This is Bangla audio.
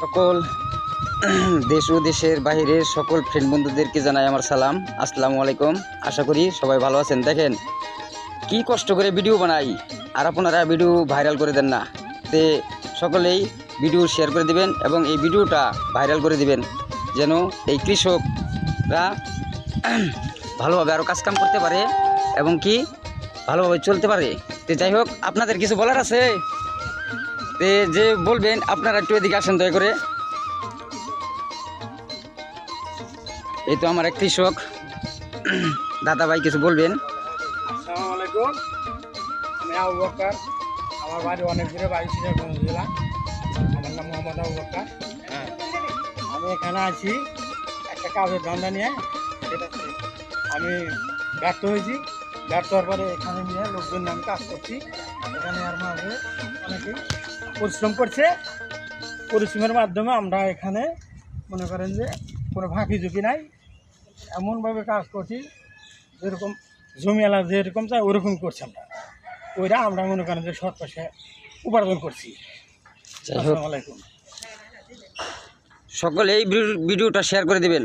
সকল দেশ ও দেশের বাইরের সকল ফ্রেন্ড বন্ধুদেরকে জানাই আমার সালাম, আসসালামু আলাইকুম। আশা করি সবাই ভালো আছেন। দেখেন কি কষ্ট করে ভিডিও বানাই, আর আপনারা ভিডিও ভাইরাল করে দেন না। তে সকলেই ভিডিও শেয়ার করে দিবেন এবং এই ভিডিওটা ভাইরাল করে দিবেন, যেন এই কৃষকরা ভালোভাবে আরও কাজকাম করতে পারে এবং কি ভালোভাবে চলতে পারে। তো যাই হোক, আপনাদের কিছু বলার আছে তে যে বলবেন, আপনারা একটু এদিকে আসেন দয়া করে। এই তো আমার এক কৃষক দাদা ভাই, কিছু বলবেন? আসসালামু আলাইকুম, আমি আবু বকর। আমার বাড়ি অনেক দূরে, বাড়ি সিরাজগঞ্জ জেলা। আমার নাম মোহাম্মদ আবু বকর। আমি এখানে আছি একটা কাজের ধান্দা নিয়ে। সেটাতে আমি ব্যর্থ হয়েছি। ব্যর্থ হওয়ার পরে এখানে নিয়ে লোকজন আমি কাজ করছি। এখানে আর মাঝে অনেকেই পরিশ্রম করছে। পরিশ্রমের মাধ্যমে আমরা এখানে মনে করেন যে কোনো ফাঁকি ঝুঁকি নাই, এমনভাবে কাজ করছি যেরকম জমিওয়ালা যেরকম চাই ওরকম করছি আমরা আমরা মনে করেন যে সৎ পয়সা উপার্জন করছি। যাই হোক, আসসালামু আলাইকুম। সকলে এই ভিডিওটা শেয়ার করে দিবেন।